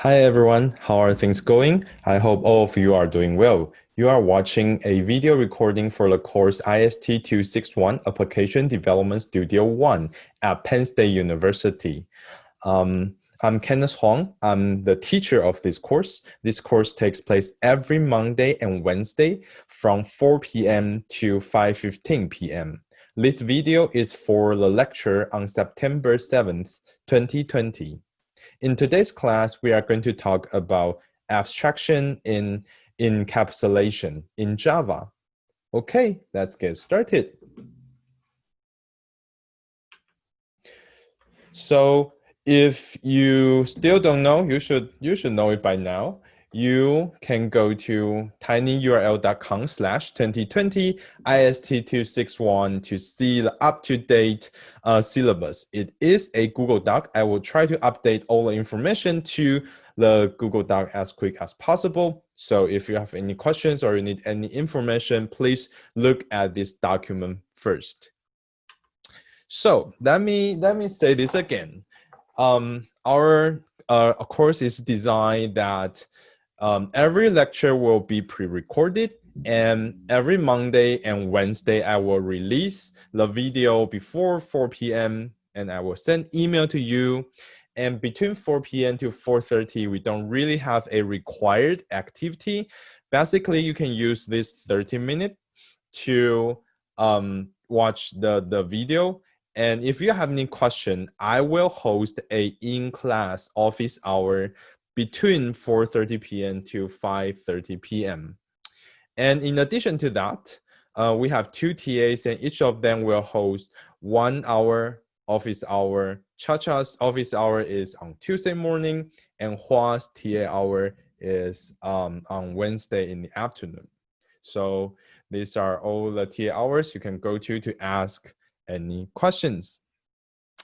Hi everyone, how are things going? I hope all of you are doing well. You are watching a video recording for the course IST261 Application Development Studio 1 at Penn State University. I'm Kenneth Huang. I'm the teacher of this course. This course takes place every Monday and Wednesday from 4 p.m. to 5:15 p.m. This video is for the lecture on September 7th, 2020. In today's class, we are going to talk about abstraction in encapsulation in Java. Okay, let's get started. So if you still don't know, you should know it by now. You can go to tinyurl.com/2020 IST261 to see the up-to-date syllabus. It is a Google Doc. I will try to update all the information to the Google Doc as quick as possible. So if you have any questions or you need any information, please look at this document first. So let me say this again. Our course is designed that every lecture will be pre-recorded, and every Monday and Wednesday I will release the video before 4 p.m. and I will send email to you. And between 4 p.m. to 4:30, we don't really have a required activity. Basically, you can use this 30 minutes to watch the video. And if you have any question, I will host a in-class office hour between 4:30 p.m. to 5:30 p.m. And in addition to that, we have two TAs, and each of them will host 1 hour office hour. Cha-Cha's office hour is on Tuesday morning, and Hua's TA hour is on Wednesday in the afternoon. So these are all the TA hours you can go to ask any questions.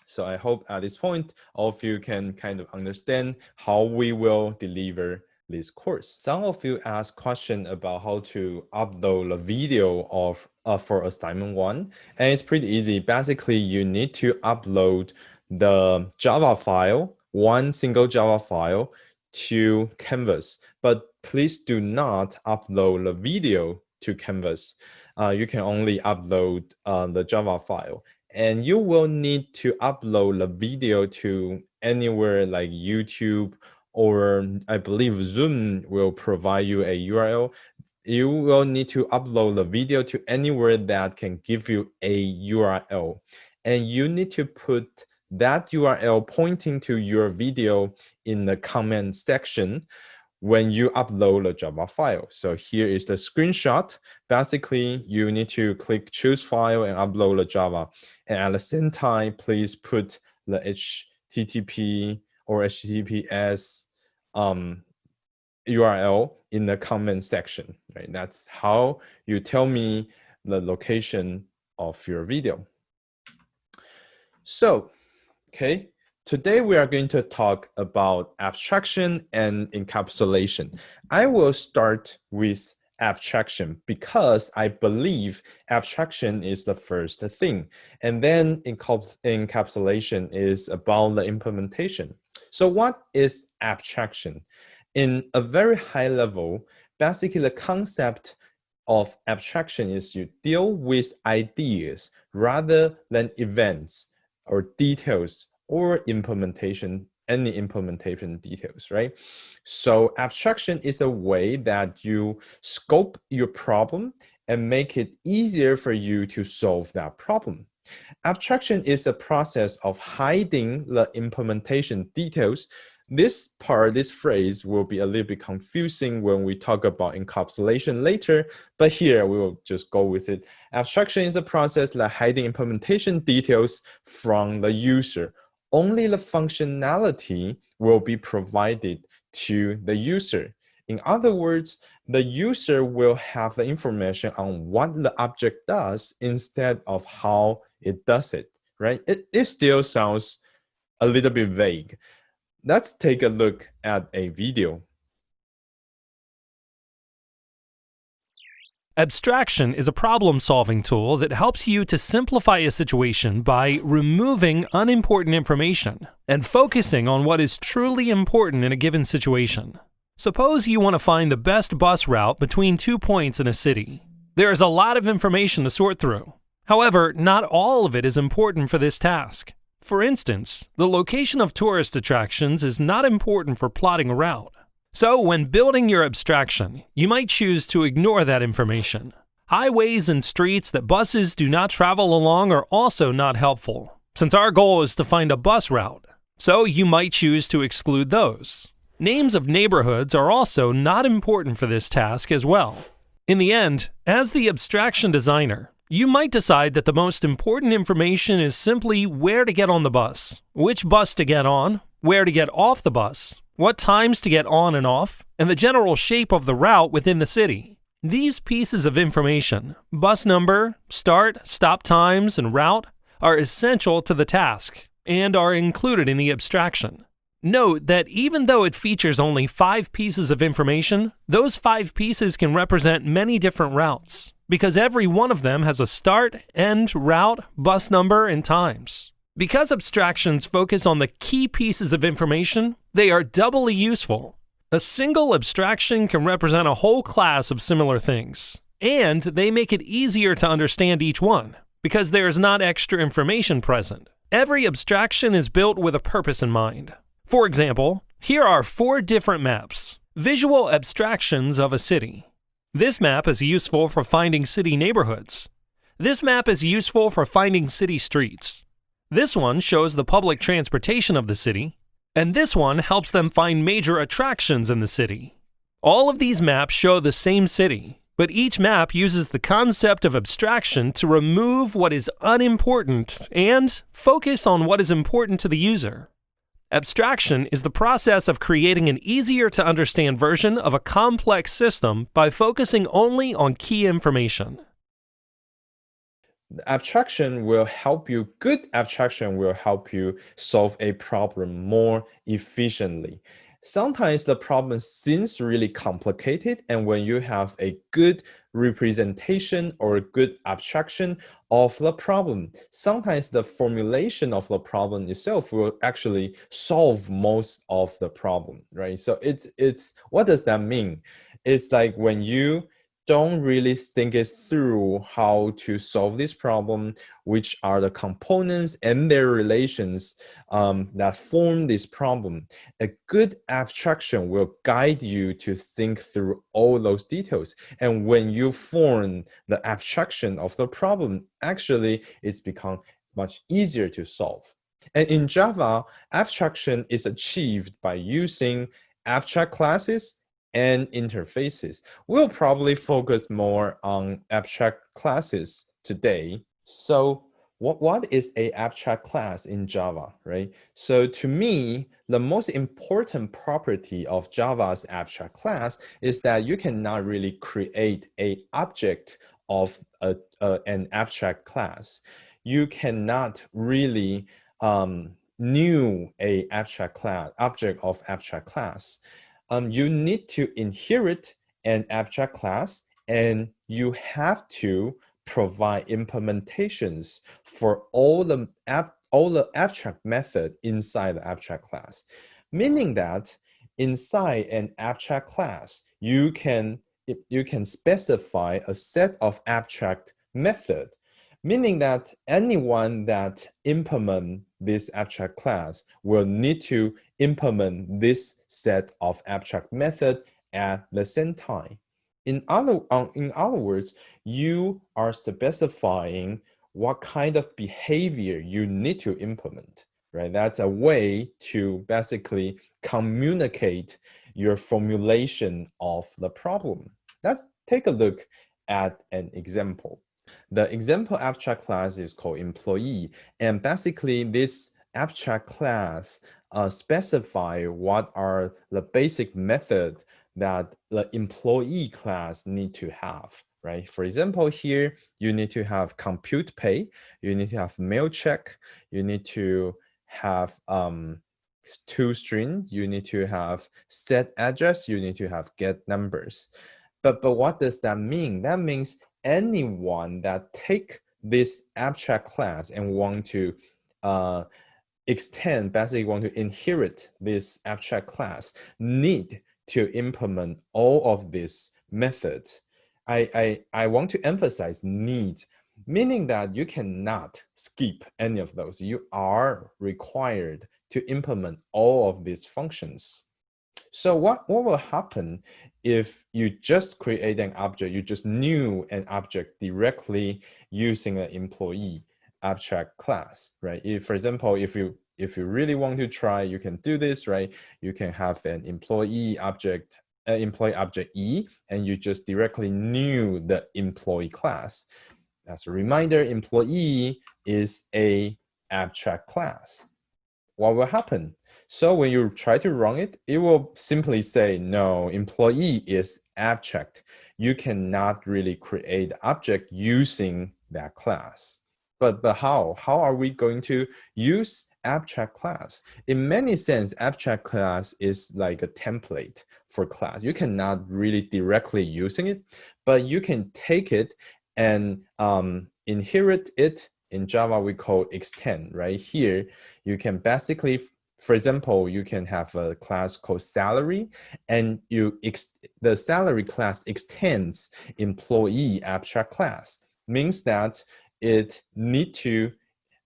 So I hope at this point, all of you can kind of understand how we will deliver this course. Some of you asked question about how to upload a video of for assignment 1, and it's pretty easy. Basically, you need to upload the Java file, one single Java file to Canvas, but please do not upload the video to Canvas. You can only upload the Java file. And you will need to upload the video to anywhere like YouTube, or I believe Zoom will provide you a URL. You will need to upload the video to anywhere that can give you a URL. And you need to put that URL pointing to your video in the comment section when you upload a Java file. So here is the screenshot. Basically, you need to click choose file and upload the Java. And at the same time, please put the HTTP or HTTPS URL in the comment section, right? That's how you tell me the location of your video. So, okay, today we are going to talk about abstraction and encapsulation. I will start with abstraction because I believe abstraction is the first thing, and then encapsulation is about the implementation. So what is abstraction? In a very high level, basically the concept of abstraction is you deal with ideas rather than events or details or implementation, any implementation details, right? So abstraction is a way that you scope your problem and make it easier for you to solve that problem. Abstraction is a process of hiding the implementation details. This phrase will be a little bit confusing when we talk about encapsulation later, but here we will just go with it. Abstraction is a process that hiding implementation details from the user. Only the functionality will be provided to the user. In other words, the user will have the information on what the object does instead of how it does it, right? It still sounds a little bit vague. Let's take a look at a video. Abstraction is a problem-solving tool that helps you to simplify a situation by removing unimportant information and focusing on what is truly important in a given situation. Suppose you want to find the best bus route between 2 points in a city. There is a lot of information to sort through. However, not all of it is important for this task. For instance, the location of tourist attractions is not important for plotting a route. So, when building your abstraction, you might choose to ignore that information. Highways and streets that buses do not travel along are also not helpful, since our goal is to find a bus route. So, you might choose to exclude those. Names of neighborhoods are also not important for this task as well. In the end, as the abstraction designer, you might decide that the most important information is simply where to get on the bus, which bus to get on, where to get off the bus, what times to get on and off, and the general shape of the route within the city. These pieces of information, bus number, start, stop times, and route, are essential to the task and are included in the abstraction. Note that even though it features only 5 pieces of information, those 5 pieces can represent many different routes, because every one of them has a start, end, route, bus number, and times. Because abstractions focus on the key pieces of information, they are doubly useful. A single abstraction can represent a whole class of similar things, and they make it easier to understand each one, because there is not extra information present. Every abstraction is built with a purpose in mind. For example, here are 4 different maps, visual abstractions of a city. This map is useful for finding city neighborhoods. This map is useful for finding city streets. This one shows the public transportation of the city, and this one helps them find major attractions in the city. All of these maps show the same city, but each map uses the concept of abstraction to remove what is unimportant and focus on what is important to the user. Abstraction is the process of creating an easier-to-understand version of a complex system by focusing only on key information. Abstraction will help you, good abstraction will help you solve a problem more efficiently. Sometimes the problem seems really complicated, and when you have a good representation or a good abstraction of the problem, sometimes the formulation of the problem itself will actually solve most of the problem, right? So it's what does that mean? It's like when you don't really think it through how to solve this problem, which are the components and their relations that form this problem. A good abstraction will guide you to think through all those details. And when you form the abstraction of the problem, actually it's become much easier to solve. And in Java, abstraction is achieved by using abstract classes and interfaces. We'll probably focus more on abstract classes today. So what is a abstract class in Java, right? So to me, the most important property of Java's abstract class is that you cannot really create an object of an abstract class. You cannot really new a abstract class, object of abstract class. You need to inherit an abstract class, and you have to provide implementations for all the abstract method inside the abstract class, meaning that inside an abstract class, you can specify a set of abstract method, meaning that anyone that implement this abstract class will need to implement this set of abstract method at the same time. In other words, you are specifying what kind of behavior you need to implement, right? That's a way to basically communicate your formulation of the problem. Let's take a look at an example. The example abstract class is called employee, and basically this abstract class specify what are the basic method that the employee class need to have, right? For example, here you need to have compute pay, you need to have mail check, you need to have toString, you need to have set address, you need to have get numbers. But what does that mean? That means anyone that take this abstract class and want to basically want to inherit this abstract class, need to implement all of these methods. I want to emphasize need, meaning that you cannot skip any of those. You are required to implement all of these functions. So what will happen if you just create an object, you just knew an object directly using an employee abstract class, right? If, for example, if you really want to try, you can do this, right? You can have an employee object E, and you just directly knew the employee class. As a reminder, employee is a abstract class. What will happen? So when you try to run it, it will simply say, no, employee is abstract. You cannot really create object using that class. But how? How are we going to use abstract class? In many sense, abstract class is like a template for class. You cannot really directly using it, but you can take it and inherit it. In Java, we call extend, right? Here, you can basically, for example, you can have a class called salary, and the salary class extends employee abstract class. Means that it need to,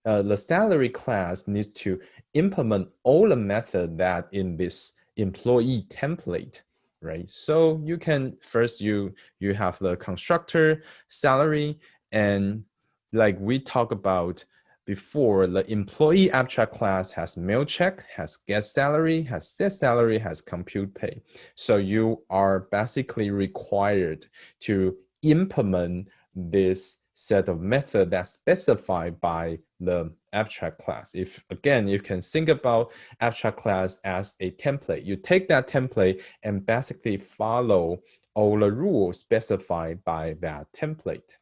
the salary class needs to implement all the method that in this employee template, right? So you can first, you have the constructor salary, and like we talked about before, the employee abstract class has mail check, has get salary, has set salary, has compute pay. So you are basically required to implement this set of method that's specified by the abstract class. If again, you can think about abstract class as a template. You take that template and basically follow all the rules specified by that template.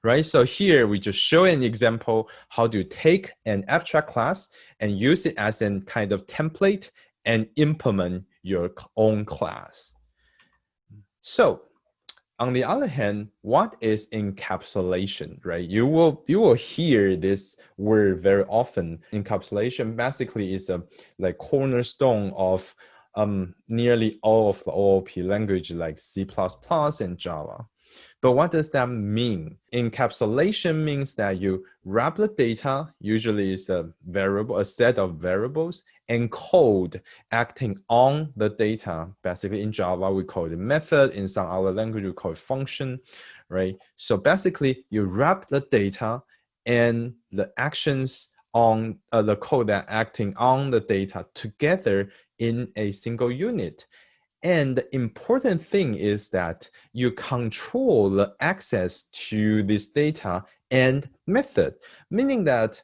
Right, so here we just show an example how to take an abstract class and use it as a kind of template and implement your own class. So on the other hand, what is encapsulation, right? You will hear this word very often. Encapsulation basically is a like cornerstone of nearly all of the OOP language like C++ and Java. But what does that mean? Encapsulation means that you wrap the data, usually is a variable, a set of variables, and code acting on the data. Basically in Java, we call it method. In some other language, we call it function, right? So basically you wrap the data and the actions on the code that acting on the data together in a single unit. And the important thing is that you control the access to this data and method, meaning that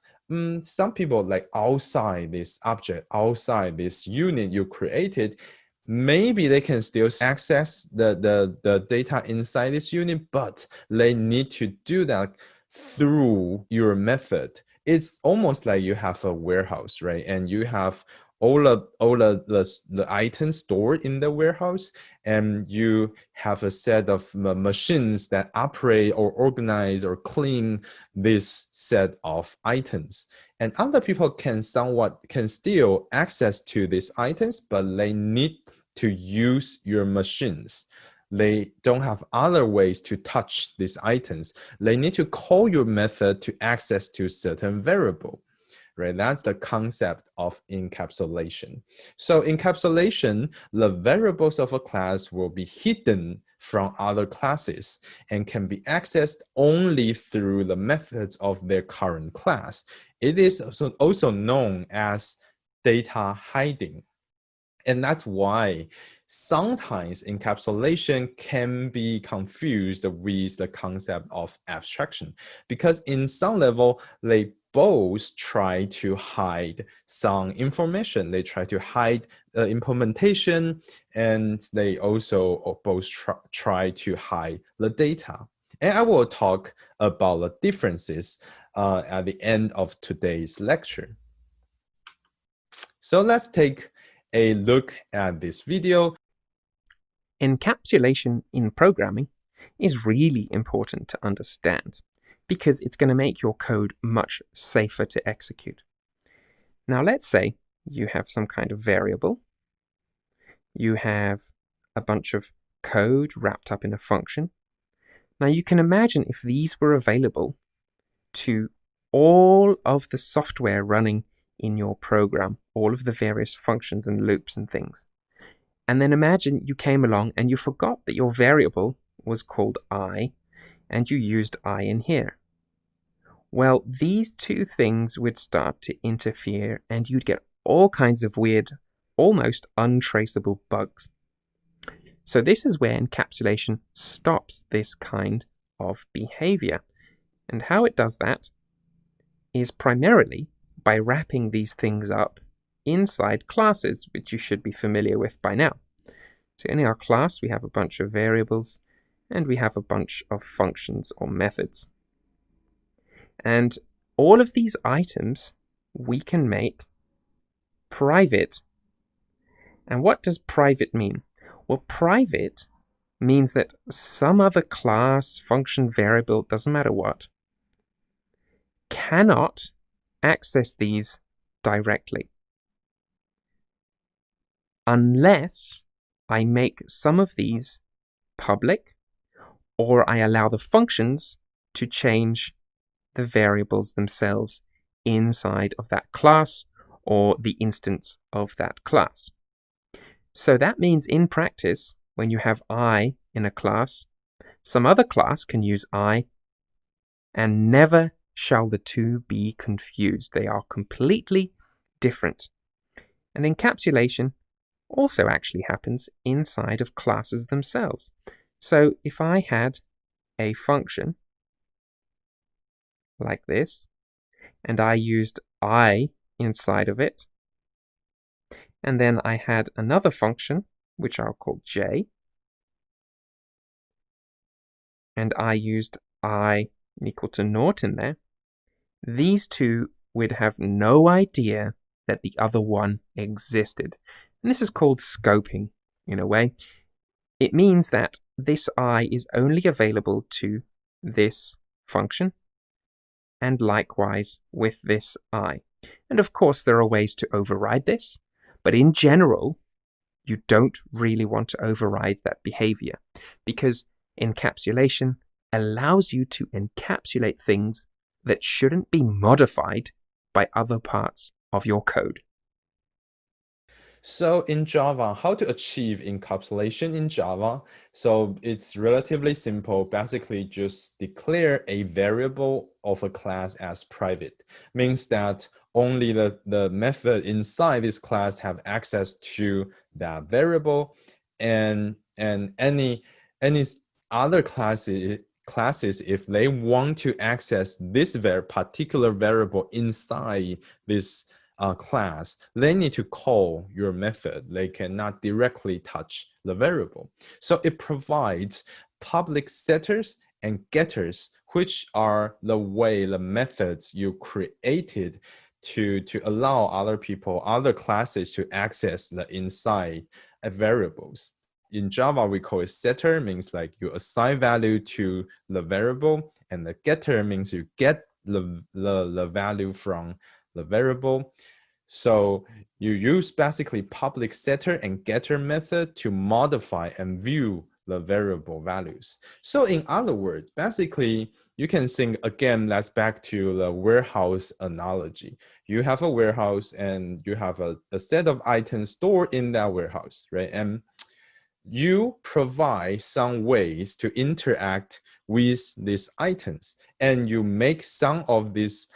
some people like outside this object, outside this unit you created, maybe they can still access the data inside this unit, but they need to do that through your method. It's almost like you have a warehouse, right? And you have all the items stored in the warehouse, and you have a set of machines that operate or organize or clean this set of items. And other people can still access to these items, but they need to use your machines. They don't have other ways to touch these items. They need to call your method to access to certain variable. Right? That's the concept of encapsulation. So encapsulation, the variables of a class will be hidden from other classes and can be accessed only through the methods of their current class. It is also known as data hiding. And that's why sometimes encapsulation can be confused with the concept of abstraction, because in some level, they both try to hide some information. They try to hide implementation, and they also both try to hide the data. And I will talk about the differences at the end of today's lecture. So let's take a look at this video. Encapsulation in programming is really important to understand because it's going to make your code much safer to execute. Now, let's say you have some kind of variable. You have a bunch of code wrapped up in a function. Now, you can imagine if these were available to all of the software running in your program, all of the various functions and loops and things. And then imagine you came along and you forgot that your variable was called I, and you used I in here. Well, these two things would start to interfere, and you'd get all kinds of weird, almost untraceable bugs. So this is where encapsulation stops this kind of behavior. And how it does that is primarily by wrapping these things up inside classes, which you should be familiar with by now. So in our class, we have a bunch of variables, and we have a bunch of functions or methods. And all of these items we can make private. And what does private mean? Well, private means that some other class, function, variable, doesn't matter what, cannot access these directly unless I make some of these public, or I allow the functions to change the variables themselves inside of that class or the instance of that class. So that means in practice, when you have I in a class, some other class can use I, and never shall the two be confused. They are completely different. And encapsulation also actually happens inside of classes themselves. So if I had a function like this, and I used I inside of it, and then I had another function, which I'll call j, and I used I equal to naught in there, these two would have no idea that the other one existed. And this is called scoping, in a way. It means that this I is only available to this function, and likewise with this I. And of course, there are ways to override this, but in general, you don't really want to override that behavior, because encapsulation allows you to encapsulate things that shouldn't be modified by other parts of your code. So in Java, how to achieve encapsulation in Java? So it's relatively simple. Basically, just declare a variable of a class as private. Means that only the method inside this class have access to that variable, and any other classes, if they want to access this very particular variable inside this class, they need to call your method. They cannot directly touch the variable. So it provides public setters and getters, which are the way, the methods you created to allow other people, other classes to access the inside variables. In Java, we call it setter, means like you assign value to the variable, and the getter means you get the value from the variable. So you use basically public setter and getter method to modify and view the variable values. So in other words, basically you can think again, that's back to the warehouse analogy. You have a warehouse and you have a set of items stored in that warehouse, right? And you provide some ways to interact with these items, and you make some of these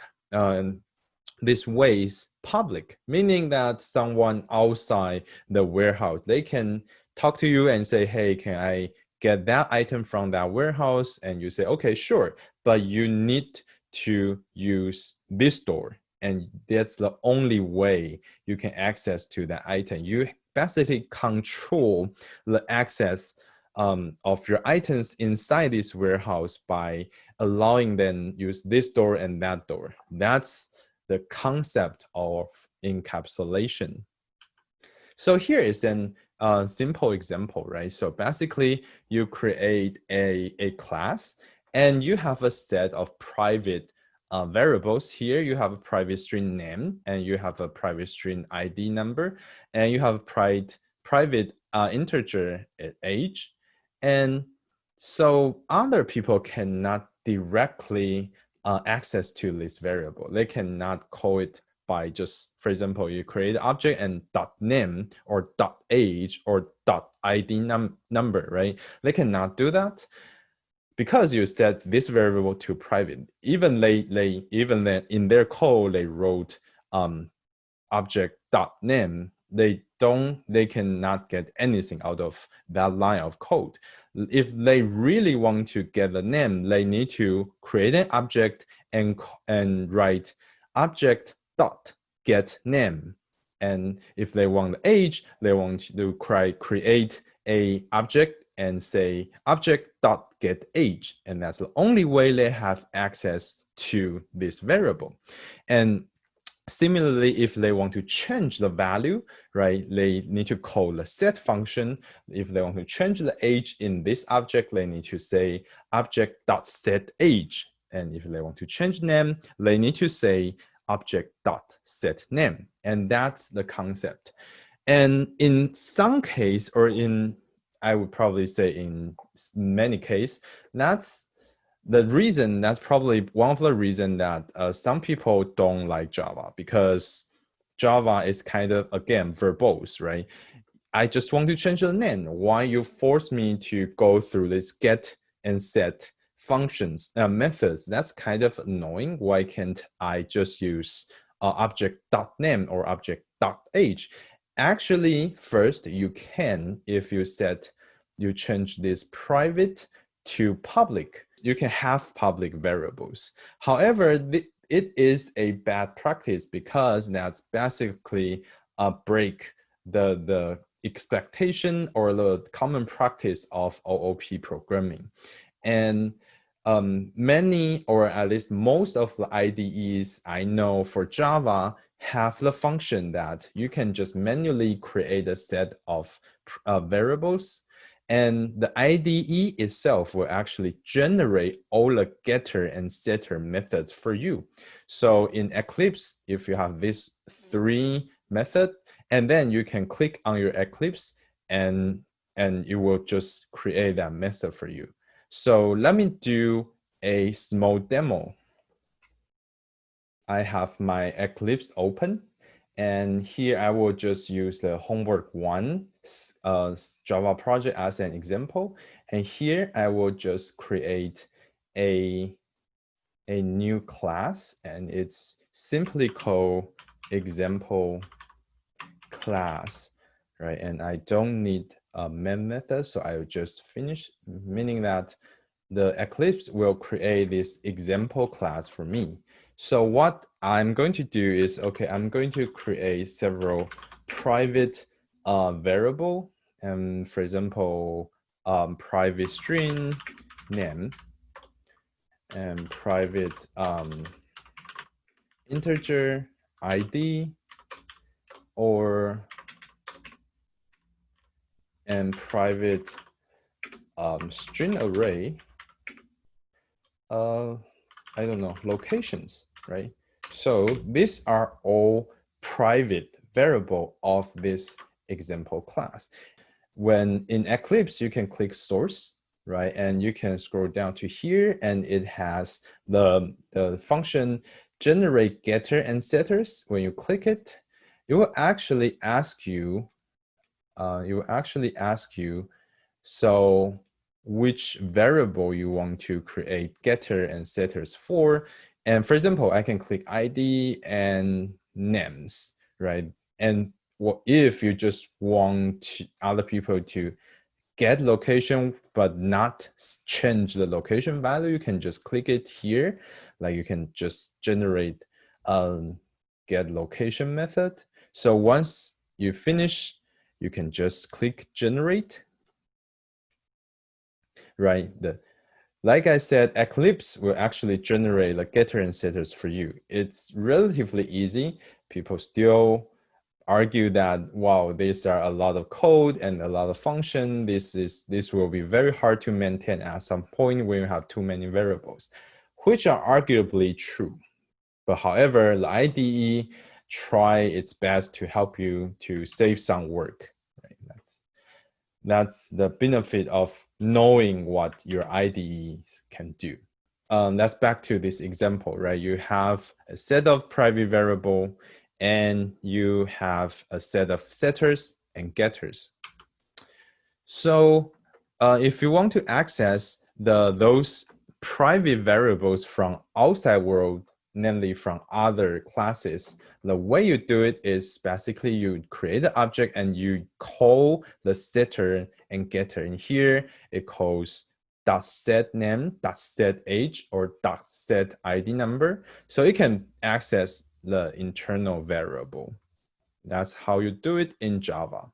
ways public, meaning that someone outside the warehouse, they can talk to you and say, hey, can I get that item from that warehouse? And you say, okay, sure, but you need to use this door, and that's the only way you can access to that item. You basically control the access of your items inside this warehouse by allowing them use this door and that door. That's the concept of encapsulation. So here is an simple example, right? So basically, you create a class, and you have a set of private variables. Here you have a private string name, and you have a private string ID number, and you have private integer age. And so other people cannot directly access to this variable. They cannot call it by just, for example, you create an object and dot name or dot age or dot ID number, right? They cannot do that because you set this variable to private. Even then in their code they wrote object dot name, they cannot get anything out of that line of code. If they really want to get the name, they need to create an object and write object dot get name. And if they want the age, they want to create a object and say object dot get age, and that's the only way they have access to this variable. And similarly, if they want to change the value, right, they need to call the set function. If they want to change the age in this object, they need to say object.setAge. And if they want to change name, they need to say object.setName. And that's the concept. And in some case, or I would probably say in many cases, that's probably one of the reasons that some people don't like Java, because Java is kind of, again, verbose, right? I just want to change the name. Why you force me to go through this get and set functions, methods? That's kind of annoying. Why can't I just use object.name or object.age? Actually, first, you can, if you change this private to public, you can have public variables. However, it is a bad practice, because that's basically break the expectation or the common practice of OOP programming. And many, or at least most of the IDEs I know for Java have the function that you can just manually create a set of variables, and the IDE itself will actually generate all the getter and setter methods for you. So in Eclipse, if you have these 3 methods, and then you can click on your Eclipse, and it will just create that method for you. So let me do a small demo. I have my Eclipse open, and here I will just use the homework 1 Java project as an example. And here I will just create a new class, and it's simply called example class, right? And I don't need a main method, so I will just finish, meaning that the Eclipse will create this example class for me. So what I'm going to do is, okay, I'm going to create several private variable, and for example, private string name and private integer ID, and private string array, I don't know, locations, right? So these are all private variable of this example class. When in Eclipse, you can click source, right? And you can scroll down to here, and it has the function generate getter and setters. When you click it, it will actually ask you, so which variable you want to create getter and setters for. And for example, I can click ID and names, right? And if you just want other people to get location but not change the location value, you can just click it here. Like you can just generate get location method. So once you finish, you can just click generate, right? Like I said, Eclipse will actually generate the getter and setters for you. It's relatively easy. People still argue that, wow, these are a lot of code and a lot of function. This will be very hard to maintain at some point when you have too many variables, which are arguably true. But however, the IDE try its best to help you to save some work. Right? That's the benefit of knowing what your IDE can do. That's back to this example, right? You have a set of private variable and you have a set of setters and getters. So if you want to access those private variables from outside world, namely from other classes, the way you do it is basically you create an object and you call the setter and getter. And here it calls .set name, .set age, or .set ID number. So you can access the internal variable. That's how you do it in Java.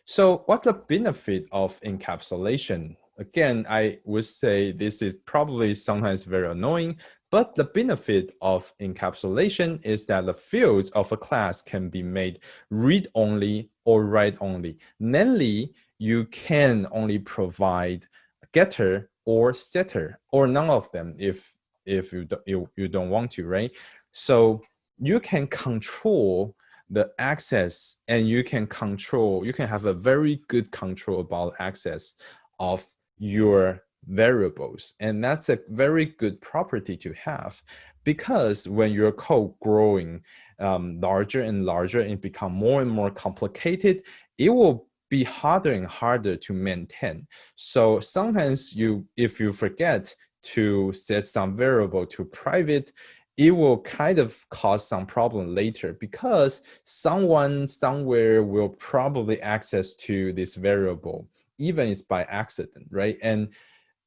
So what's the benefit of encapsulation? Again, I would say this is probably sometimes very annoying, but the benefit of encapsulation is that the fields of a class can be made read-only or write-only. Namely, you can only provide a getter or setter, or none of them if you don't want to, right? So you can control the access, and you can have a very good control about access of your variables. And that's a very good property to have, because when your code growing larger and larger and become more and more complicated, it will be harder and harder to maintain. So sometimes if you forget to set some variable to private, it will kind of cause some problem later, because someone somewhere will probably access to this variable, even it's by accident, right? And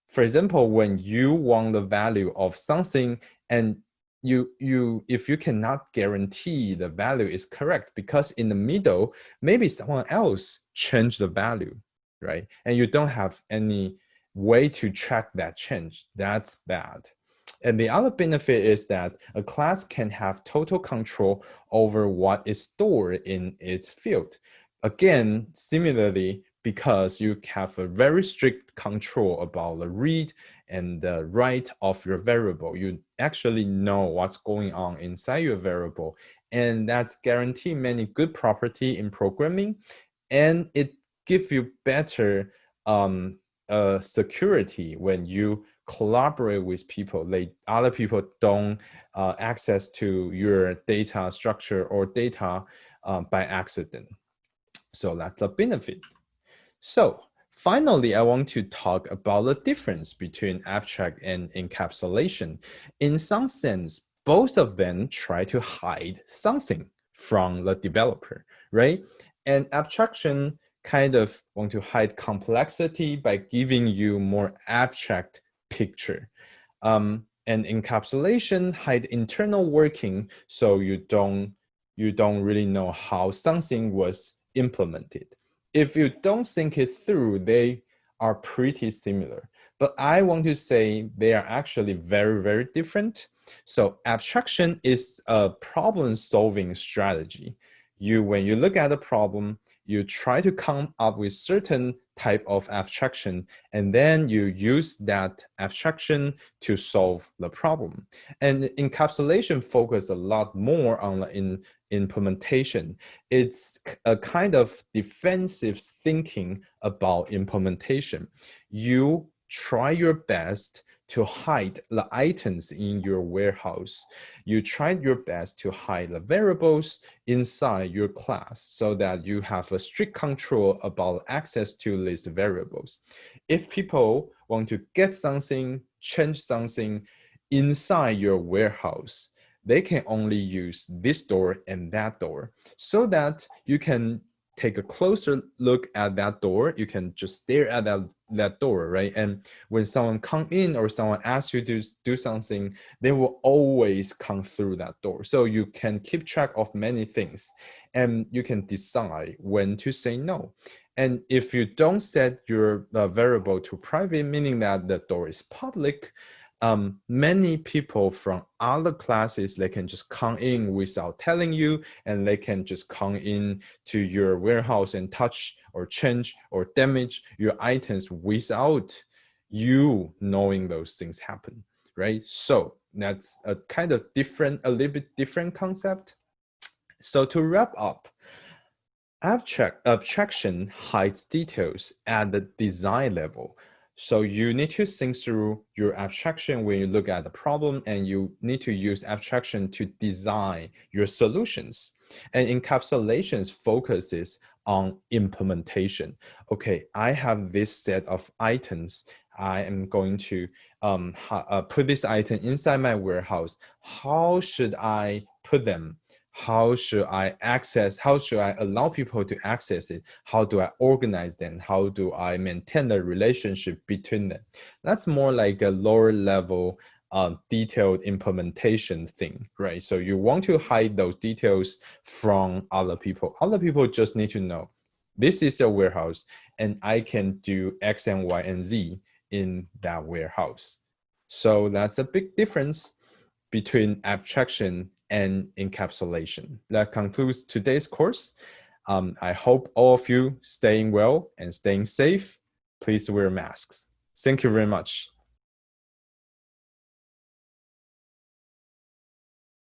for example, when you want the value of something and if you cannot guarantee the value is correct, because in the middle, maybe someone else changed the value, right? And you don't have any way to track that change. That's bad. And the other benefit is that a class can have total control over what is stored in its field. Again, similarly, because you have a very strict control about the read and the write of your variable, you actually know what's going on inside your variable. And that's guarantee many good property in programming, and it gives you better security when you collaborate with people. Other people don't access to your data structure or data by accident. So that's the benefit. So finally, I want to talk about the difference between abstract and encapsulation. In some sense, both of them try to hide something from the developer, right? And abstraction kind of want to hide complexity by giving you more abstract picture. And encapsulation hide internal working, so you don't really know how something was implemented. If you don't think it through, they are pretty similar. But I want to say they are actually very, very different. So abstraction is a problem-solving strategy. When you look at a problem, you try to come up with certain type of abstraction, and then you use that abstraction to solve the problem. And encapsulation focuses a lot more on the implementation. It's a kind of defensive thinking about implementation. You try your best to hide the items in your warehouse. You try your best to hide the variables inside your class so that you have a strict control about access to these variables. If people want to get something, change something inside your warehouse, they can only use this door and that door, so that you can take a closer look at that door. You can just stare at that door, right? And when someone come in or someone asks you to do something, they will always come through that door. So you can keep track of many things, and you can decide when to say no. And if you don't set your variable to private, meaning that the door is public, many people from other classes, they can just come in without telling you, and they can just come in to your warehouse and touch or change or damage your items without you knowing those things happen, right? So that's a kind of different, a little bit different concept. So to wrap up, abstraction hides details at the design level. So you need to think through your abstraction when you look at the problem, and you need to use abstraction to design your solutions. And encapsulations focuses on implementation. Okay, I have this set of items. I am going to put this item inside my warehouse. How should I put them? How should I access, how should I allow people to access it? How do I organize them? How do I maintain the relationship between them? That's more like a lower level detailed implementation thing, right? So you want to hide those details from other people. Other people just need to know, this is a warehouse and I can do X and Y and Z in that warehouse. So that's a big difference between abstraction and encapsulation. That concludes today's course. I hope all of you staying well and staying safe. Please wear masks. Thank you very much.